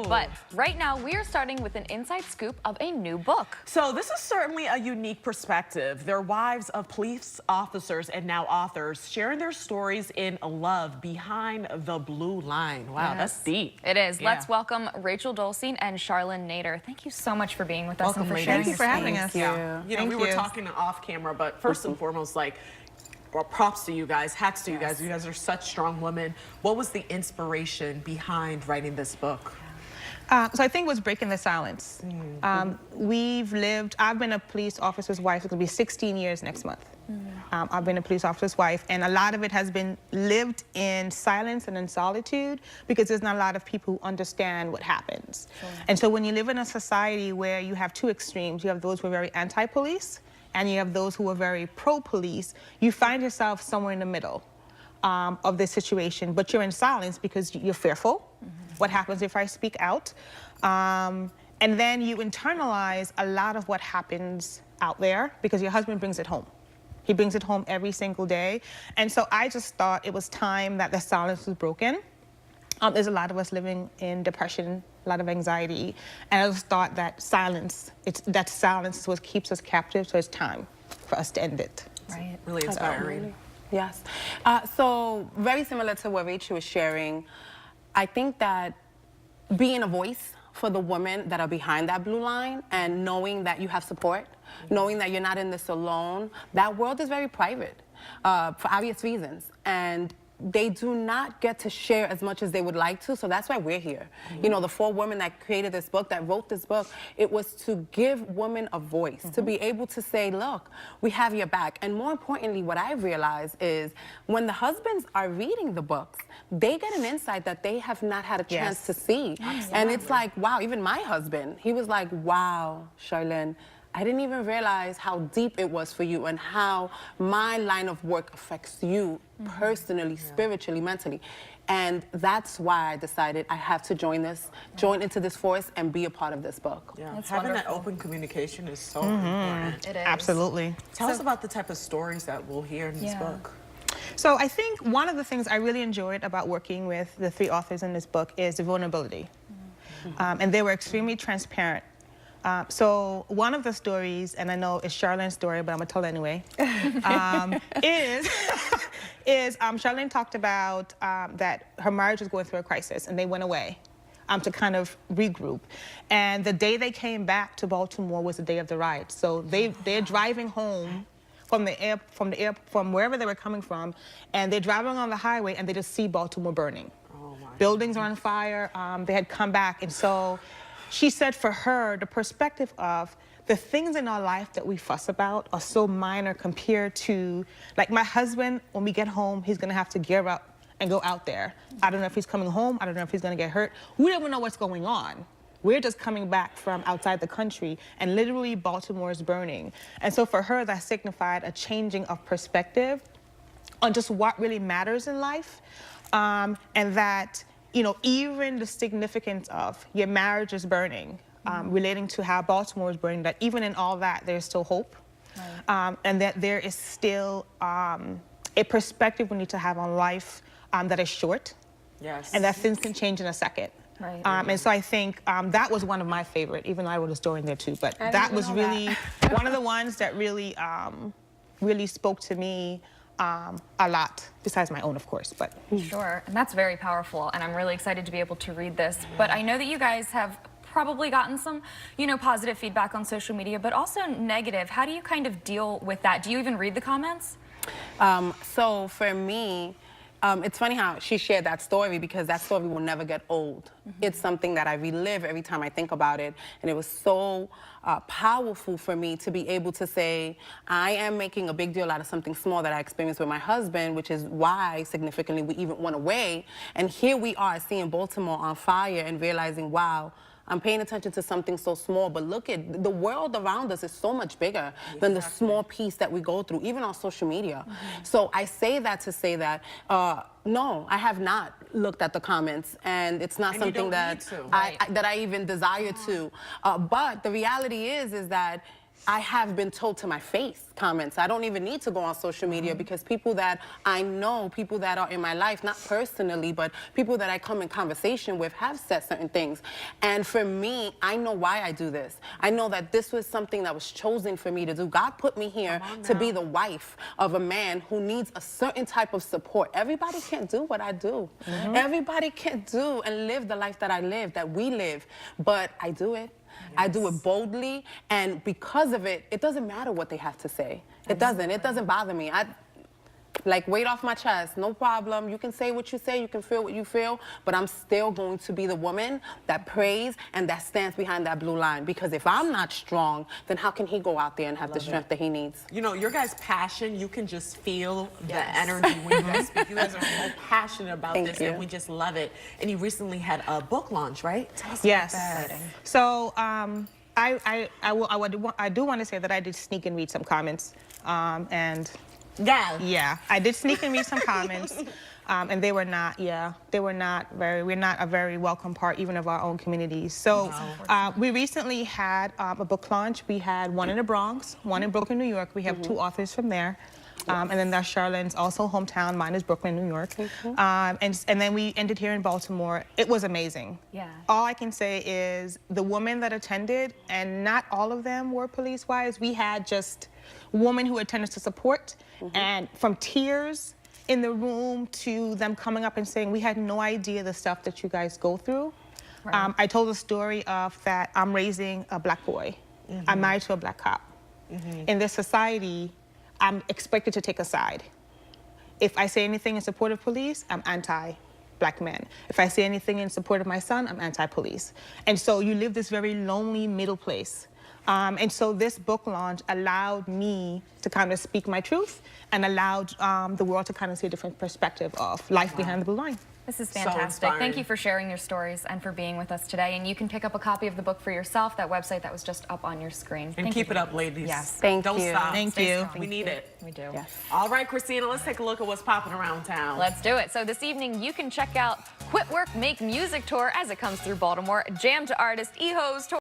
But right now, we are starting with an inside scoop of a new book. So this is certainly a unique perspective. They're wives of police officers and now authors sharing their stories in love behind the blue line. Wow, that's deep. It is. Yeah. Let's welcome Barrett-Dolcine and Charlyn Nader. Thank you so much for being with us and for sharing Thank you for having us. Yeah. You know, we were talking off camera, but first and foremost, like, well, props to you guys, hats to you guys. You guys are such strong women. What was the inspiration behind writing this book? So I think it was breaking the silence. I've been a police officer's wife. It's going to be 16 years next month. I've been a police officer's wife, and a lot of it has been lived in silence and in solitude because there's not a lot of people who understand what happens. And so when you live in a society where you have two extremes, you have those who are very anti-police and you have those who are very pro-police, you find yourself somewhere in the middle of this situation, but you're in silence because you're fearful. What happens if I speak out? And then you internalize a lot of what happens out there because your husband brings it home. He brings it home every single day. And so I just thought it was time that the silence was broken. There's a lot of us living in depression, a lot of anxiety. And I just thought that silence is what keeps us captive, so it's time for us to end it. Right. Really inspiring. Yes. So very similar to what Rachel was sharing, I think that being a voice for the women that are behind that blue line and knowing that you have support, knowing that you're not in this alone, that world is very private for obvious reasons. And they do not get to share as much as they would like to, so that's why we're here. You know, the 4 women that created this book, that wrote this book, it was to give women a voice, to be able to say, look, we have your back. And more importantly, what I realize is when the husbands are reading the books, they get an insight that they have not had a chance to see. And it's like, wow, even my husband, he was like, wow, Charlyn, I didn't even realize how deep it was for you and how my line of work affects you personally, spiritually, mentally. And that's why I decided I have to join into this force and be a part of this book. Yeah, having that open communication is so important. It is. Absolutely. Tell us about the type of stories that we'll hear in this book. So I think one of the things I really enjoyed about working with the 3 authors in this book is the vulnerability. And they were extremely transparent. So one of the stories, and I know it's Charlyn's story, but I'm gonna tell it anyway, is Charlyn talked about that her marriage was going through a crisis and they went away to kind of regroup. And the day they came back to Baltimore was the day of the riot. So they're driving home from wherever they were coming from, and they're driving on the highway and they just see Baltimore burning. Buildings are on fire. They had come back, and so she said for her, the perspective of the things in our life that we fuss about are so minor compared to, like my husband, when we get home, he's gonna have to gear up and go out there. I don't know if he's coming home, I don't know if he's gonna get hurt. We don't even know what's going on. We're just coming back from outside the country and literally Baltimore is burning. And so for her, that signified a changing of perspective on just what really matters in life. And that, you know, even the significance of your marriage is burning, relating to how Baltimore is burning, that even in all that, there's still hope. And that there is still a perspective we need to have on life that is short. And that things can change in a second. And so I think that was one of my favorite, even though I wrote a story in there too, but that was really one of the ones that really, really spoke to me a lot, besides my own, of course. But Sure, and that's very powerful, and I'm really excited to be able to read this. But I know that you guys have probably gotten some, you know, positive feedback on social media, but also negative. How do you kind of deal with that? Do you even read the comments? So for me, it's funny how she shared that story because that story will never get old. It's something that I relive every time I think about it. And it was so powerful for me to be able to say, I am making a big deal out of something small that I experienced with my husband, which is why significantly we even went away. And here we are seeing Baltimore on fire and realizing, wow, I'm paying attention to something so small, but look at the world around us is so much bigger than the small piece that we go through, even on social media. So I say that to say that, no, I have not looked at the comments, and it's not something that I even desire to. But the reality is that I have been told to my face comments. I don't even need to go on social media because people that I know, people that are in my life, not personally, but people that I come in conversation with have said certain things. And for me, I know why I do this. I know that this was something that was chosen for me to do. God put me here to be the wife of a man who needs a certain type of support. Everybody can't do what I do. Everybody can't do and live the life that I live, that we live, but I do it. I do it boldly, and because of it, it doesn't matter what they have to say. It doesn't bother me. Like, weight off my chest, no problem. You can say what you say, you can feel what you feel, but I'm still going to be the woman that prays and that stands behind that blue line. Because if I'm not strong, then how can he go out there and have the strength that he needs? You know, your guys' passion, you can just feel the energy when you guys speak. You guys are so passionate about this, and we just love it. And you recently had a book launch, right? Tell us about that. So I do want to say that I did sneak and read some comments, and yeah, I did sneak and read some comments, and they were not we're not a very welcome part even of our own communities. So we recently had a book launch. We had one in the Bronx, one in Brooklyn, New York. We have two authors from there. And then that's Charlyn's also hometown. Mine is Brooklyn, New York. And then we ended here in Baltimore. It was amazing. Yeah. All I can say is the women that attended, and not all of them were police-wise. We had just women who attended to support, and from tears in the room to them coming up and saying, we had no idea the stuff that you guys go through. I told a story of that I'm raising a black boy. I'm married to a black cop. In this society, I'm expected to take a side. If I say anything in support of police, I'm anti-black men. If I say anything in support of my son, I'm anti-police. And so you live this very lonely middle place. And so this book launch allowed me to kind of speak my truth and allowed the world to kind of see a different perspective of life behind the blue line. This is fantastic. Thank you for sharing your stories and for being with us today. And you can pick up a copy of the book for yourself, that website that was just up on your screen. And keep it up, ladies. Yes. Don't stop. Thank you. We need it. We do. Yes. All right, Christina, let's take a look at what's popping around town. Let's do it. So this evening, you can check out Quit Work, Make Music Tour as it comes through Baltimore. Jam to Artist, EHO's tour.